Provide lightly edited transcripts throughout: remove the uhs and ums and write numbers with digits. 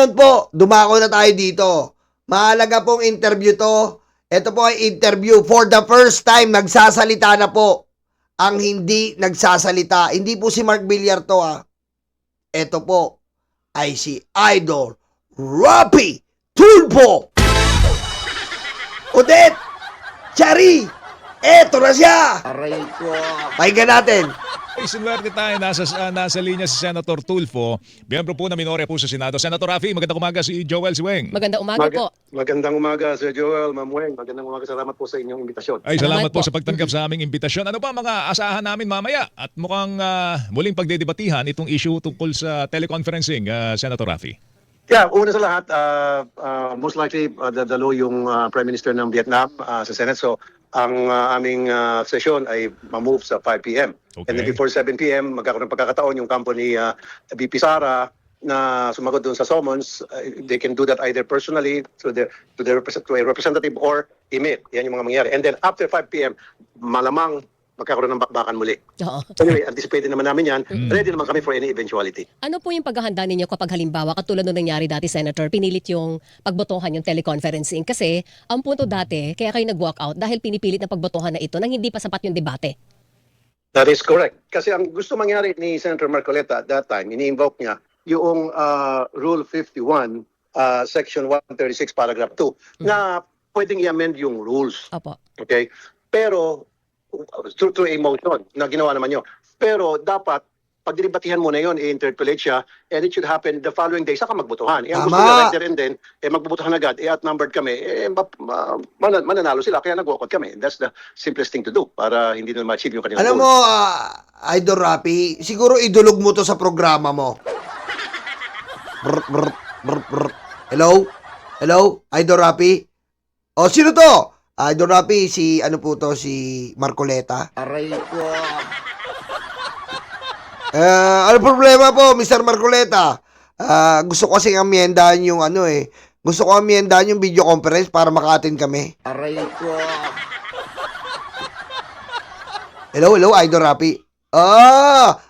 ngayon po, dumako na tayo dito. Mahalaga pong interview to. Ito po ay interview. For the first time, nagsasalita na po ang hindi nagsasalita. Hindi po si Mark Villar to ha. Ito po ay si Idol Rapi Tulfo. Odette! Chari! Eto na siya! Aray ko. Pakinggan natin. Ay, sinuwerte tayo. Nasa linya si Senator Tulfo. Miyembro po na minore po sa Senado. Senator Rafi, magandang umaga si Joel Siweng. Magandang umaga po. Magandang umaga, Sir Joel, Ma'am Weng. Magandang umaga. Salamat po sa inyong imbitasyon. Ay, salamat Salamat po po sa pagtanggap sa aming imbitasyon. Ano ba mga asahan namin mamaya? At mukhang muling pagdedebatihan itong issue tungkol sa teleconferencing, Senator Rafi. Yeah, una sa lahat, most likely dadalo yung Prime Minister ng Vietnam sa Senate. So, ang aming session ay ma-move sa 5 p.m. Okay. And then before 7 p.m., magkakaroon ng pagkakataon yung company VP Sara na sumagot doon sa summons. They can do that either personally to a representative or email. Yan yung mga mangyayari. And then after 5 p.m., malamang magkakaroon ng bakbakan muli. Oo. Anyway, anticipated naman namin yan. Ready naman kami for any eventuality. Ano po yung paghahanda ninyo kapag halimbawa, katulad nung nangyari dati, Senator, pinilit yung pagbotohan yung teleconferencing? Kasi ang punto dati, kaya kayo nag-walk out dahil pinipilit na pagbotohan na ito nang hindi pa sapat yung debate. That is correct. Kasi ang gusto mangyari ni Senator Marcoleta at that time, ini-invoke niya yung Rule 51, Section 136, Paragraph 2, na pwedeng i-amend yung rules. Opo. Okay? Pero, through a motion na ginawa naman nyo. Pero dapat, pag dinibatihan mo na yun, i-interpolate siya, and it should happen the following day, saka magbotohan. Ang gusto nila right there and then, magbobotohan agad, outnumbered kami, mananalo sila, kaya nag-walk out kami. That's the simplest thing to do para hindi na ma-achieve yung kanilang Alam goal. mo, Idol Rapi, siguro idulog mo to sa programa mo. Brr, brr, brr, brr. Hello? Hello? Idol Rapi? O, sino to? Idol Rapi, si ano po to, si Marcoleta. Aray ko. Ano problema po, Mr. Marcoleta? Gusto ko kasing amyendahan yung ano eh. Gusto ko amyendahan yung video conference para maka-attend kami. Aray ko. Hello, Idol Rapi.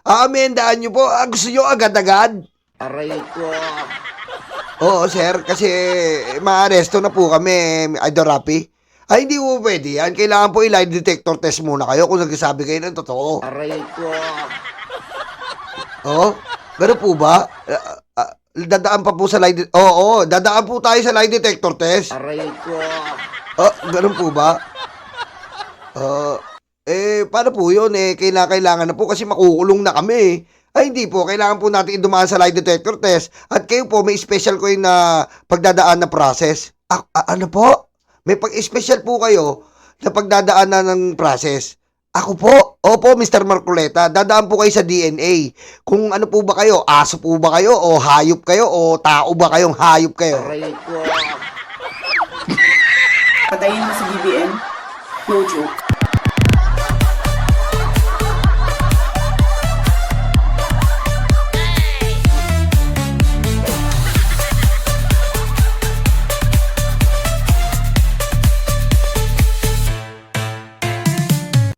Aamyendahan nyo po. Gusto nyo agad-agad? Aray ko. Oo, sir, kasi maaresto na po kami, Idol Rapi. Ay, hindi po pwede yan. Kailangan po i-lie detector test muna kayo kung nagsasabi kayo ng totoo. Aray ko. Oo? Ganun po ba? Dadaan pa po sa lie detector. Oo, dadaan po tayo sa lie detector test. Aray ko. Ganun po ba? Paano po yun? Kailangan na po kasi makukulong na kami. Ay, hindi po. Kailangan po natin dumaan sa lie detector test. At kayo po, may special ko yung pagdadaan na process. Ano po? May pag-special po kayo na pagdadaanan ng process. Ako po. Opo, Mr. Marcoleta. Dadaan po kayo sa DNA. Kung ano po ba kayo? Aso po ba kayo? O hayop kayo? O tao ba kayong hayop kayo? Aray ko. Patayin mo sa BBM. No joke.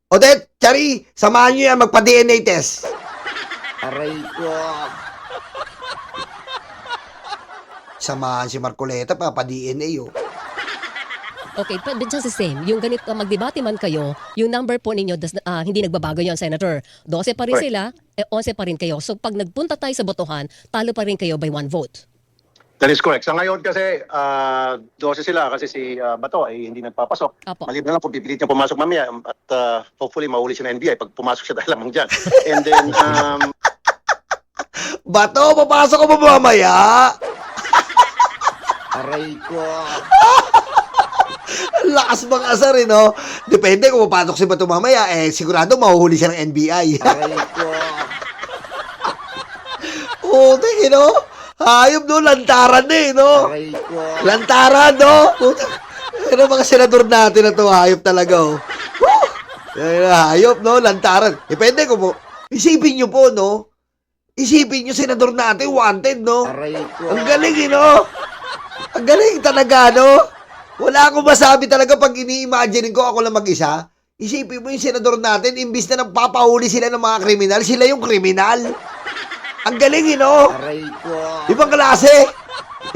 Odette, Chari, samahan nyo yan magpa-DNA test. Aray ko. Samahan si Marcoleta, pa-DNA oh. Okay, but dyan sa same, yung ganito, magdebate man kayo, yung number po ninyo, hindi nagbabago yan, Senator. 12 pa rin Correct. sila, 11 pa rin kayo. So pag nagpunta tayo sa botohan, talo pa rin kayo by 1 vote. That is correct. Sa ngayon kasi, 12 sila kasi si Bato ay hindi nagpapasok. Apo. Maliban na lang kung pipilit niya pumasok mamaya at hopefully mahuli siya ng NBI pag pumasok siya dahil lamang dyan. And then, Bato, papasok ko ba mamaya? aray ko. Ang lakas bang asar no? Depende kung papasok si Bato mamaya, sigurado mahuhuli siya ng NBI. Aray ko. Tingin no? Hayop no, lantaran na no? Aray ko. Lantaran no? Ano mga senador natin na to, hayop talaga oh. Hayop no, lantaran. Depende kung isipin nyo po no? Isipin nyo senador natin, wanted no? Aray ko. Ang galing no? Ang galing talaga no? Wala akong masabi talaga pag ini-imagine ko ako lang mag-isa. Isipin mo yung senador natin, imbis na nagpapahuli sila ng mga kriminal, sila yung kriminal. Ang galing, no? Aray ko. Ibang klase.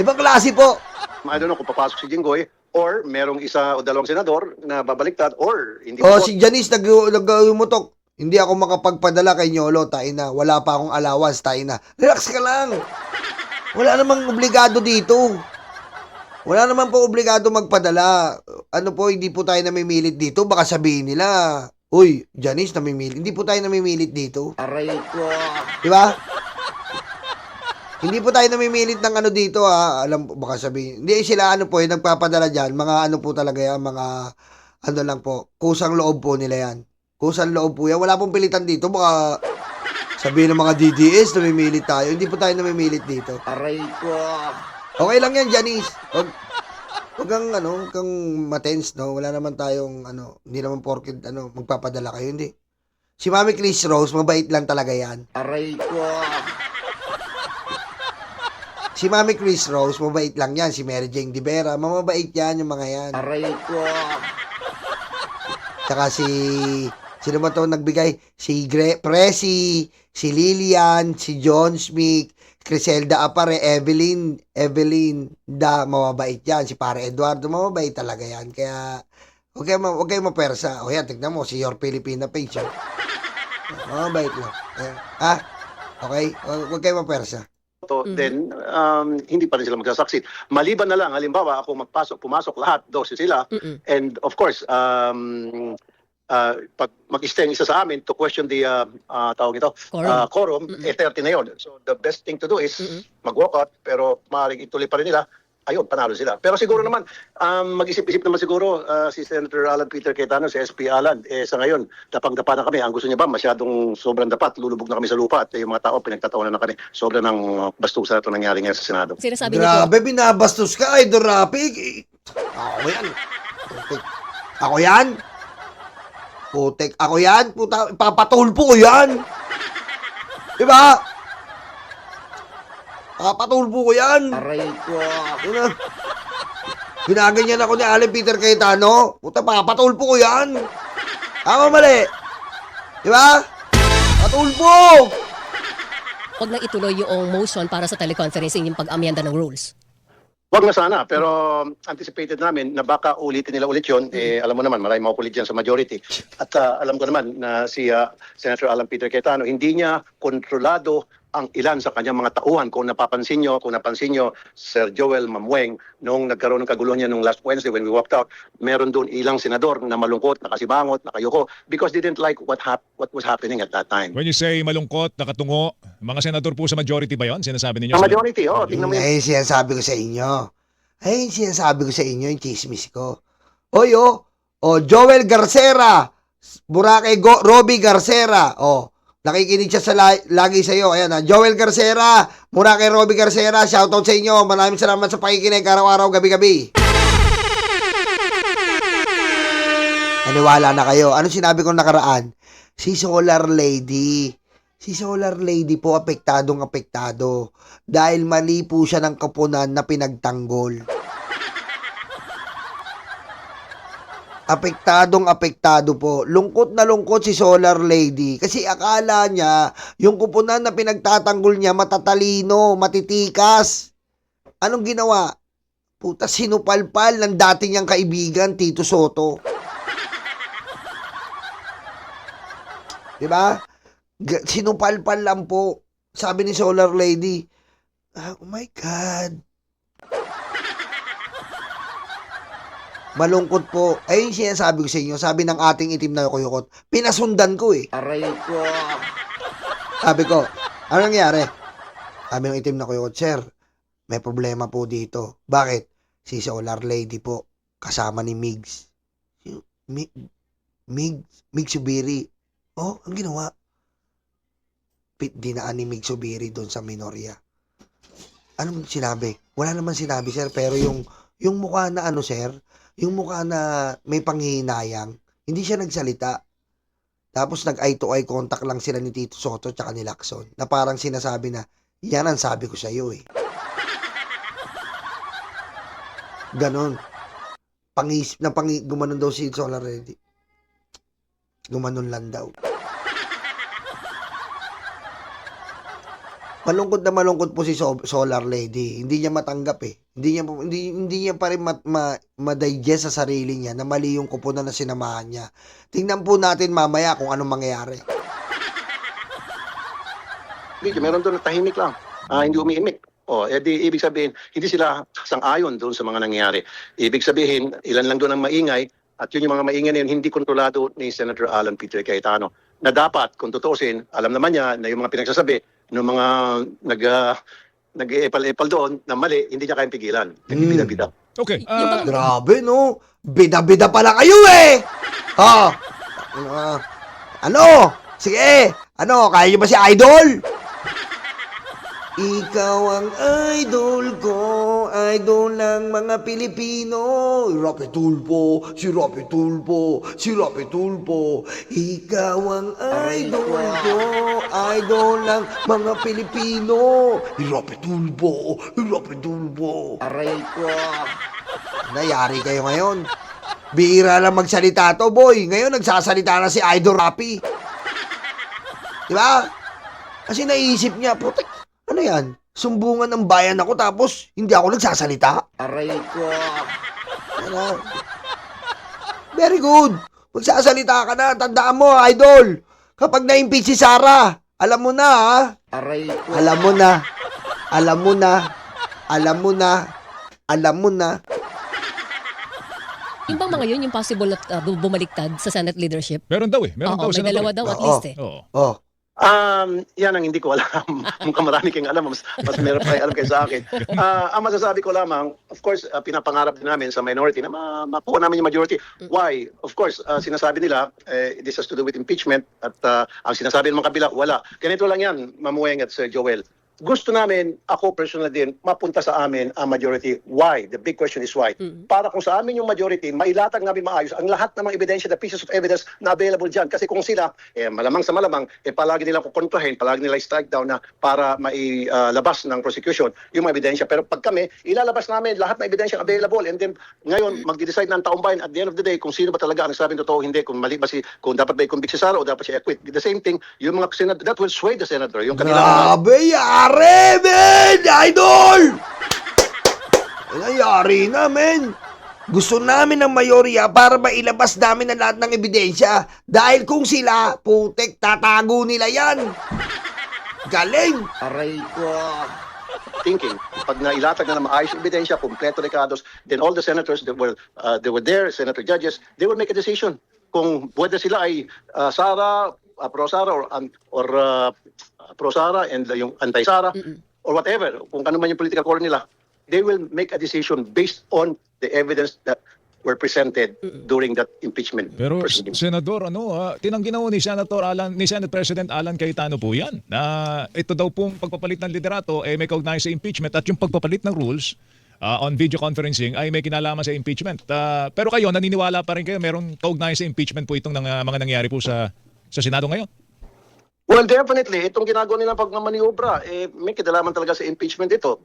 Ibang klase po. I don't know kung papasok si Jinggoy or merong isa o dalawang senador na babaliktad or hindi Oh, po. si Janice nag-umutok. Hindi ako makapagpadala kay Nyolo, tayo na. Wala pa akong allowance, tayo na. Relax ka lang. Wala namang obligado dito. Wala naman po obligado magpadala. Ano po, hindi po tayo namimilit dito. Baka sabihin nila, uy, Janice namimilit. Hindi po tayo namimilit dito. Aray ko. Di ba? Hindi po tayo namimilit ng ano dito ha. Alam po, baka sabihin. Hindi sila ano po, nagpapadala dyan. Mga ano po talaga yan, mga ano lang po. Kusang loob po nila yan. Kusang loob po yan. Wala pong pilitan dito. Baka sabihin ng mga DDS, namimilit tayo. Hindi po tayo namimilit dito. Aray ko. Okay lang yan, Janice. Huwag kang matense, no? Wala naman tayong, hindi naman porkid, magpapadala kayo, hindi. Si Mami Chris Rose, mabait lang talaga yan. Aray ko. Si Mami Chris Rose, mabait lang yan. Si Mary Jane Di Vera, mamabait yan, yung mga yan. Aray ko. Tsaka sino ba ito nagbigay? Si Presi, si Lilian, si John Smith, Criselda Apare, Evelyn, mababait yan. Si Pare Eduardo, mababait talaga yan. Kaya, huwag kayo mapersa. O yan, tignan mo, si Your Filipina page. Mababait lang. Ayan. Okay? Huwag kayo mapersa. Then hindi pa rin sila magsasucceed. Maliban na lang, halimbawa, ako pumasok lahat, 12 sila, and of course, pag mag-stay isa sa amin to question the tawag ito, quorum, 30 na yun. So the best thing to do is mag-walk out, pero maaaring ituloy pa rin nila, ayun, panalo sila. Pero siguro naman, mag-isip-isip naman siguro si Senator Alan Peter Cayetano, si SP Alan, sa ngayon, dapang-dapa na kami. Ang gusto niya ba, masyadong sobrang dapat, lulubog na kami sa lupa at yung mga tao, pinagtatawanan na kami. Sobrang ng bastusan na ito nangyari ngayon sa Senado. Sinasabi niyo po, Grabe, binabastos ka, Idol Rapi. Ako yan. Putik. Ako yan. Putik. Ako yan. Puta, papatulpo ko yan. Diba? Papatulpo ko yan. Aray ko. Ginaganyan ako ni Alan Peter Cayetano. Puta, papatulpo ko yan. Tama, mali. Diba? Patulpo. huwag na ituloy yung motion para sa teleconferencing yung pag-amyanda ng rules. Wag na sana, pero anticipated namin na baka ulitin nila ulit yun. Alam mo naman, maraming makukulit dyan sa majority. At alam ko naman na si Senator Alan Peter Cayetano, hindi niya kontrolado ang ilan sa kanyang mga tauhan. Kung napansin nyo, Sir Joel Mamweng, nung nagkaroon ng kaguluhan niya nung last Wednesday when we walked out, meron doon ilang senador na malungkot, nakasibangot, nakayuko, because they didn't like what was happening at that time. When you say malungkot, nakatungo, mga senador po sa majority ba yun? Sinasabi ninyo? Ang majority, tingnan mo yun. Ay, sinasabi ko sa inyo. Ay, sinasabi ko sa inyo yung chismis ko. Oy, Joel Garcera, Boracay Robbie Garcera, nakikinig siya sa lagi sa iyo. Ayan, Joel Garcera, Boracay Robbie Garcera, shoutout sa inyo. Maraming salamat sa pakikinig araw-araw, gabi-gabi. Naniwala na kayo. Ano sinabi kong nakaraan? Si Solar Lady. Si Solar Lady po apektadong-apektado dahil mali po siya ng koponan na pinagtanggol. Apektadong-apektado po. Lungkot na lungkot si Solar Lady kasi akala niya yung koponan na pinagtatanggol niya matatalino, matitikas. Anong ginawa? Puta, sinupalpal ng dati niyang kaibigan, Tito Soto. Diba? Sinupalpal lang po. Sabi ni Solar Lady, oh my God. Malungkot po. Ayun sinasabi ko sa inyo. Sabi ng ating itim na kuyukot, pinasundan ko eh. Aray ko. Sabi ko, ano nangyari? Sabi ng itim na kuyukot, sir, may problema po dito. Bakit? Si Solar Lady po, kasama ni Migs. Migs Subiri. Oh, ang ginawa? Dinaan ni Mig Subiri doon sa Minoria. Anong sinabi? Wala naman sinabi, sir, pero yung mukha na sir, yung mukha na may panghihinayang, hindi siya nagsalita. Tapos nag-eye to eye contact lang sila ni Tito Soto tsaka ni Lacson, na parang sinasabi na, yan ang sabi ko sa iyo eh. Ganon. Gumanon daw si Solar Ready. Gumanon lang daw. Malungkot na malungkot po si Solar Lady. Hindi niya matanggap eh. Hindi niya pa rin ma-digest sa sarili niya na mali yung kupunan na sinamahan niya. Tingnan po natin mamaya kung anong mangyayari. Video, meron doon na tahimik lang. Hindi umiimik. Edi ibig sabihin, hindi sila sang-ayon doon sa mga nangyayari. Ibig sabihin, ilan lang doon ang maingay at yun yung mga maingay na yun, hindi kontrolado ni Senator Alan Peter Cayetano. Na dapat, kung tutuusin, alam naman niya na yung mga pinagsasabi ng mga nag-epal-epal doon na mali, hindi niya kayang pigilan. Nagbibida-bida. Okay. Grabe, no? Bida-bida pala kayo eh! Ano? Sige! Ano? Kaya niyo ba si Idol? Ikaw ang idol ko, idol ng mga Pilipino. Rapi Tulfo, si Rapi Tulfo, si Rapi Tulfo. Ikaw ang idol ko, idol ng mga Pilipino. Rapi Tulfo, Rapi Tulfo. Aray ko. Nayari kayo ngayon. Bihira lang magsalita to, boy. Ngayon nagsasalita na si Idol Rapi. Diba? Kasi naisip niya, putik. Ano yan? Sumbungan ng bayan ako tapos hindi ako nagsasalita? Aray ko. Ano? Very good. Magsasalita ka na. Tandaan mo, Idol. Kapag na-impeach si Sara, alam mo na, ha? Aray ko. Alam mo na. Alam mo na. Alam mo na. Alam mo na. Yung bang mga yun, yung possible na bumaliktad sa Senate leadership? Meron daw eh. Meron daw, Oo, may Senator. dalawa daw at Oo. least eh. Oo. Oh. Yan ang hindi ko alam. Mukhang marami kayong alam. Mas meron pa alam kayo sa akin. Ang masasabi ko lamang, of course, pinapangarap din namin sa minority na makuha namin yung majority. Why? Of course, sinasabi nila, this has to do with impeachment at ang sinasabi ng mga kabila, wala. Ganito lang yan, Mamueng at Sir Joel. Gusto namin, ako personal din, mapunta sa amin ang majority. Why? The big question is why. Para kung sa amin yung majority, mailatag namin maayos ang lahat ng mga ebidensya, the pieces of evidence na available dyan. Kasi kung sila, malamang sa malamang, palagi nilang kukontrahin, palagi nilang strike down na para mailabas ng prosecution yung mga ebidensya. Pero pag kami, ilalabas namin lahat ng ebidensya available and then ngayon, magde-decide ng taong bayan at the end of the day kung sino ba talaga ang nagsabing totoo, hindi, kung mali ba kung dapat ba i-convict si Sara o dapat siya acquit. The same thing, yung mga senator, that will sway the senator. Yung kanilang Grabe, yari, men! Idol! Yari na, men! Gusto namin ng mayorya para mailabas namin ang lahat ng ebidensya. Dahil kung sila, putek, tatago nila yan. Galing! Aray ko. thinking. Pag nailatag na ng maayos yung ebidensya, kompleto recados, then all the senators that were there, senator judges, they will make a decision kung whether sila ay Sara, pro-Sara or pro-Sara and yung anti-Sara or whatever, kung ano man yung political color nila, they will make a decision based on the evidence that were presented during that impeachment Pero proceeding. Senador, tinanggi na ho ni Senate President Alan Cayetano po yan na ito daw pong pagpapalit ng liderato may kaugnayan sa impeachment at yung pagpapalit ng rules on video conferencing ay may kinalaman sa impeachment. Pero kayo, naniniwala pa rin kayo merong kaugnayan sa impeachment po itong mga nangyari po sa Senado ngayon? Well, definitely, itong ginagawa nilang pagmamaniobra, may kinalaman talaga sa impeachment ito.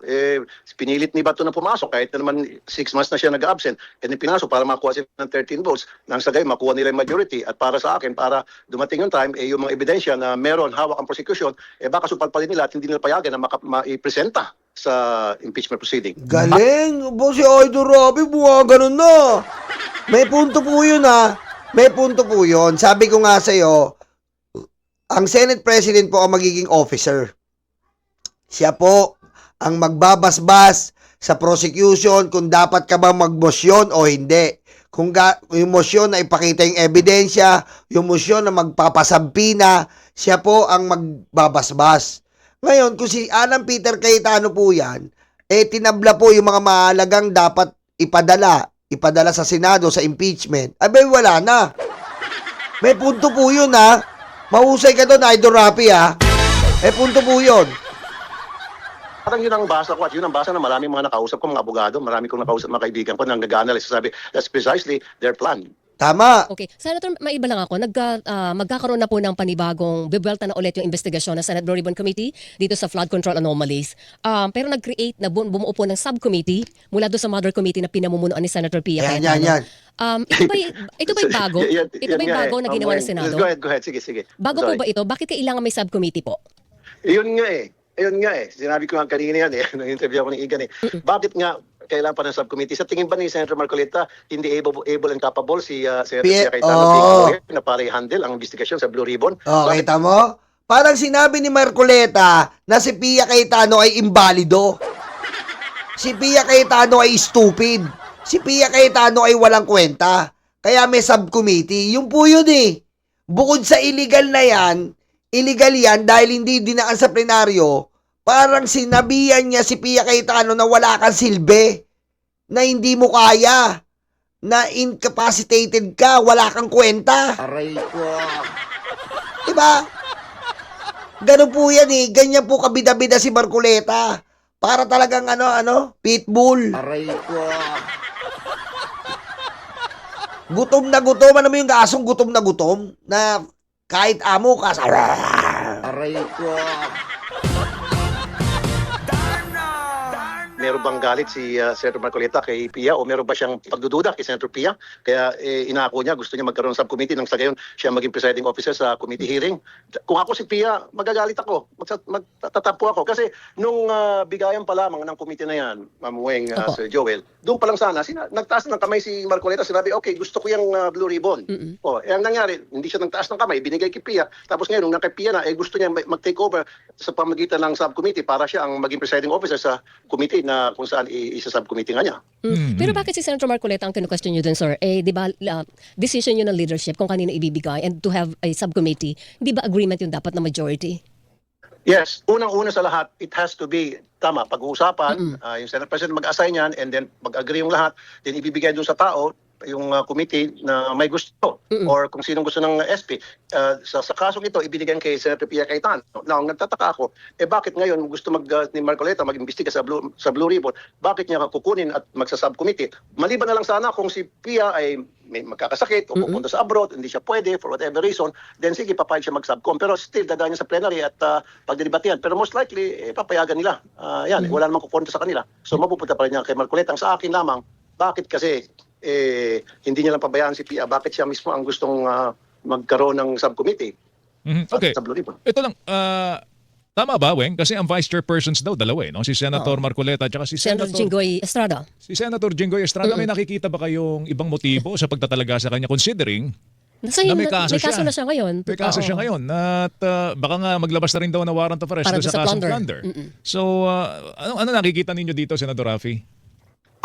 Pinilit ni Bato na pumasok kahit na naman 6 months na siya nag-absent. And pinasok para makuha sila ng 13 votes. Nang sa gayon, makuha nila yung majority. At para sa akin, para dumating yung time, yung mga ebidensya na meron hawak ang prosecution, baka supalpalin nila at hindi nila payagan na maipresenta sa impeachment proceeding. Galing! Bo, si Idol Rapi, buha ganun na. May punto po yun, ha. May punto po yun. Sabi ko nga sa'yo, ang Senate President po ang magiging officer. Siya po ang magbabasbas sa prosecution kung dapat ka ba magmosyon o hindi. Kung yung motion na ipakita yung ebidensya, yung motion na magpapasampina, siya po ang magbabasbas. Ngayon, kung si Alan Peter Cayetano po yan, tinabla po yung mga mahalagang dapat ipadala sa Senado sa impeachment, abay wala na. May punto po yun, ha. Mahusay ka doon, Idol Rapi, ha? Punto po yun. Parang yun ang basa ko at yun ang basa na maraming mga nakausap ko, mga abogado, marami kong nakausap mga kaibigan ko nang nag-analyze, sabi, that's precisely their plan. Tama. Okay. Senator, maiba lang ako. Magkakaroon na po ng panibagong, bibelta na ulit yung investigasyon ng Senate Blue Ribbon Committee dito sa flood control anomalies. Pero nag-create na bumuo po ng subcommittee mula doon sa mother committee na pinamumunuan ni Senator Pia Cayetano. Yan. Ito ba'y bago? Ito ba'y bago na ginawa ng Senado? Go ahead. Sige. Bago po ba ito? Bakit kailangan may subcommittee po? Yun nga Ayun nga sinabi ko nga kanina yan nang-interview ako ni Igan Bakit nga kailangan pa ng subcommittee? Sa tingin ba ni Senator Marcoleta, hindi able and capable si Senator Pia Cayetano na para i-handle ang investigasyon sa Blue Ribbon? Oh, Bakit? kita mo? Parang sinabi ni Marcoleta na si Pia Cayetano ay imbalido. Si Pia Cayetano ay stupid. Si Pia Cayetano ay walang kwenta. Kaya may subcommittee. Yung po yun Bukod sa illegal na yan, illegal yan dahil hindi dinaan sa plenaryo, parang sinabihan niya si Pia Cayetano na wala kang silbi, na hindi mo kaya, na incapacitated ka, wala kang kwenta. Aray ko. Diba? Ganun po yan Ganyan po kabida-bida si Marcoleta. Para talagang pitbull. Aray ko. Gutom na gutom. Ano mo yung asong gutom na kahit amo ka. Aray ko. Meron bang galit si Senator Marcoleta kay Pia o meron ba siyang pagdududa kay Senator Pia? Kaya inako niya, gusto niya magkaroon ng subcommittee nang sa gayon siya maging presiding officer sa committee hearing. Kung ako si Pia, magagalit ako. Magtatapo ako. Kasi nung bigayan pa lamang ng committee na yan, Ma'am Weng, Sir Joel, doon pa lang sana, nagtaas ng kamay si Marcoleta, sinabi, okay, gusto ko yung Blue Ribbon. Ang nangyari, hindi siya nagtaas ng kamay, binigay kay Pia. Tapos ngayon, nung kay Pia na, gusto niya mag-take over sa pamagitan ng subcommittee para siya ang maging presiding officer sa committee na kung saan isa-subcommittee nga niya. Pero bakit si Senator Marcoleta ang kinu-question nyo dun, sir? Di ba, decision yun ng leadership kung kanino ibibigay and to have a subcommittee, di ba agreement yung dapat na majority? Yes, unang-una sa lahat, it has to be, tama, pag-uusapan, yung Senate President mag-assign yan, and then mag-agree yung lahat, then ibibigay dun sa tao, yung committee na may gusto, or kung sinong gusto ng SP. Sa kasong ito, ibinigyan kay Senator Pia Cayetano. Now, nagtataka ako, bakit ngayon gusto ni Marcoleta mag-imbestiga sa Blue Ribbon, bakit niya kukunin at magsa-subcommittee? Maliban na lang sana kung si Pia ay may magkakasakit o pupunta sa abroad, hindi siya pwede for whatever reason, then sige, papayag siya mag-subcom. Pero still, dadaan niya sa plenary at pagdidebatihan. Pero most likely, papayagan nila. Wala namang kupunta sa kanila. So, mapupunta pa rin niya kay Marcoleta. Ang sa akin lamang, bakit kasi hindi niya lang pabayaan si Pia? Bakit siya mismo ang gustong magkaroon ng subcommittee? Okay. Sa Blue Ribbon? Ito lang, tama ba, Weng? Kasi ang vice chairpersons daw, dalawa no? Si Senator Marcoleta at si Senator Jinggoy Estrada. Si Senator Jinggoy Estrada, may nakikita ba kayong ibang motibo sa pagtatalaga sa kanya considering na may kaso na siya ngayon. May kaso siya ngayon. At baka nga maglabas na rin daw na warrant of arrest Para sa kasong plunder. plunder. So, ano nakikita ninyo dito, Senator Raffy?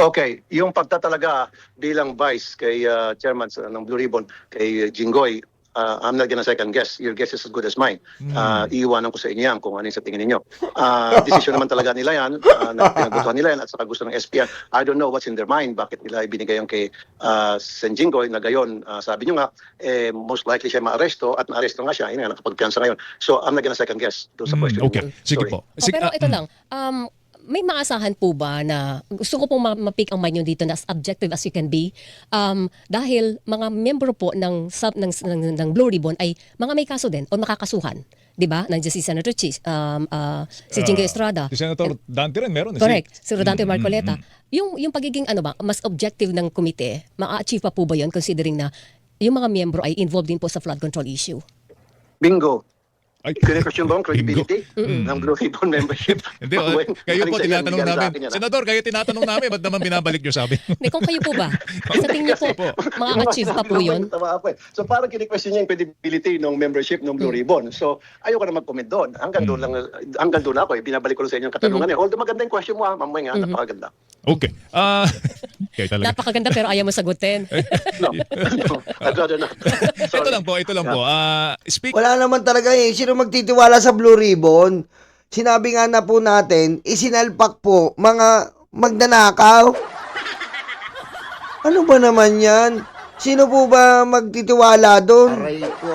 Okay, yung pagtatalaga bilang vice kay chairman ng Blue Ribbon, kay Jinggoy, I'm not gonna second guess. Your guess is as good as mine. Iiwanan ko sa inyo yan kung ano yung sa tingin ninyo. Decision naman talaga nila yan, na pinagbutuhan nila yan at saka gusto ng SPN. I don't know what's in their mind, bakit nila ibinigay yung kay Sen Jinggoy na gayon. Sabi nyo nga, most likely siya ma-aresto at na-aresto nga siya, yun nga, nakapagpiansa ngayon. So I'm not gonna second guess doon sa question. Okay, sige Sorry. po. Pero ito lang, may maasahan po ba na gusto ko pong ma-pick ang mind nyo dito na as objective as you can be dahil mga membro po ng Blue Ribbon ay mga may kaso din o makakasuhan. Di ba? Nandiyan si Senator si Jinggoy Estrada. Si Senator Dante rin meron. Correct. Si Rodante Marcoleta. Yung pagiging mas objective ng komite, ma-achieve pa po ba yun considering na yung mga miyembro ay involved din po sa flood control issue? Bingo. Ay, Kine-question ba ang credibility ng Blue Ribbon membership? Hindi, kayo po tinatanong namin. Senador, kayo tinatanong namin, ba't naman binabalik nyo sabi? Hindi, kung kayo po ba? Sa tingin niyo po, ma-achieve pa po yun? Tama ako. So parang kine-question niya yung credibility ng membership ng Blue Ribbon. So ayoko na mag-comment doon. Hanggang doon ako. Binabalik ko lang sa inyo yung katanungan. Although maganda yung question mo, Ma'am Weng, napakaganda. Okay. Kayo talaga. Napakaganda pero ayaw mo sagutin. No. I'd rather not. Ito lang po. Speak. Wala naman talaga Sino magtitiwala sa Blue Ribbon? Sinabi nga na po natin, isinalpak po mga magnanakaw. Ano ba naman yan? Sino po ba magtitiwala doon? Aray ko.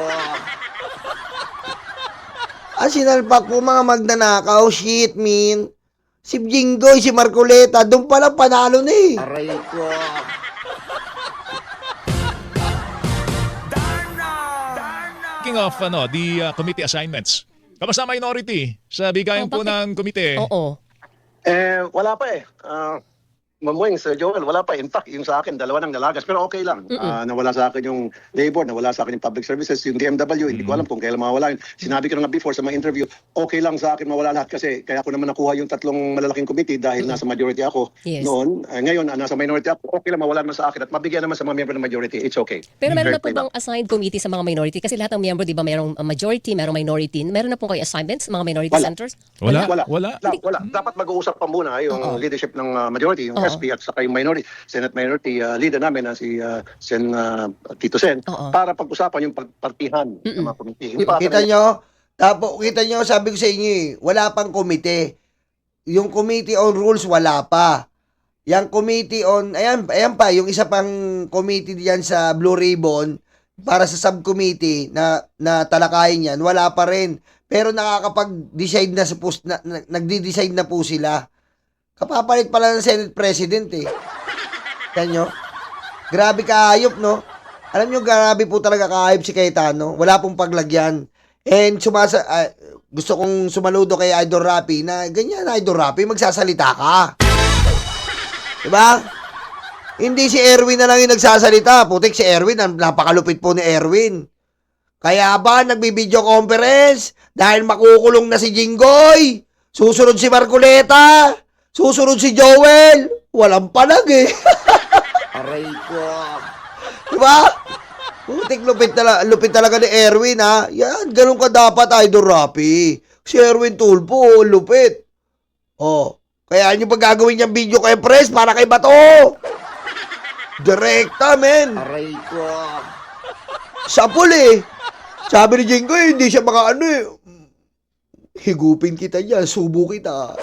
Sinalpak po mga magnanakaw. Shit, man. Si Jinggoy, si Marcoleta, doon pala panalo na Aray ko. Speaking of the committee assignments. Kamusta minority sa bigayan po ng komite? Oo. Wala pa Mamueng, Sir Joel, wala pa. In fact, yung sa akin, dalawa ng nalagas. Pero okay lang. Nawala sa akin yung labor, nawala sa akin yung public services, yung DMW. Hindi ko alam kung kailan mawala yun. Sinabi ko na nga before sa mga interview, okay lang sa akin mawala lahat kasi kaya ako naman nakuha yung 3 malalaking committee dahil nasa majority ako Yes. noon. Ngayon, nasa minority ako. Okay lang mawala naman sa akin at mabigyan naman sa mga member ng majority. It's okay. Pero meron na po Fair play bang assigned committee sa mga minority? Kasi lahat ng miyembro, di ba, merong majority, merong minority. Meron na po kayo assignments sa mga minority Wala. centers? Wala. Wala. Dapat mag-uusap pa muna yung leadership ng majority, yung Oo. SP at saka yung minority, Senate minority leader namin na si Tito Sen Oo. para pag-usapan yung pagpartihan ng mga committee. Hindi pa Kita nyo? Kita nyo, sabi ko sa inyo wala pang komite. Yung committee on rules, wala pa. Yung committee on, ayan pa, yung isa pang committee diyan sa Blue Ribbon, para sa subcommittee na talakayin yan, wala pa rin. Pero nakakapag-decide na, nagdi-decide na po sila. Kapapalit pala ng Senate President eh. Yan nyo? Grabe kaayop, no? Alam nyo, grabe po talaga kaayop si Cayetano. Wala pong paglagyan. And gusto kong sumaludo kay Idol Rapi na ganyan, Idol Rapi, magsasalita ka. Diba? Hindi si Erwin na lang yung nagsasalita. Putik si Erwin, napakalupit po ni Erwin. Kaya ba nagbibideo conference dahil makukulong na si Jinggoy? Susunod si Marcoleta? Susunod si Joel? Walang palag eh. Aray ko. Diba? Putik lupit talaga ni Erwin ha. Yan, ganun ka dapat, Idol Rapi. Si Erwin Tulfo, lupit. Oh, kaya nyo pa gagawin niyang video kay Press para kay Bato. Direkta, men. Aray ko. Sapul eh. Sabi ni Jinggoy, hindi siya maka higupin kita dyan, subo kita.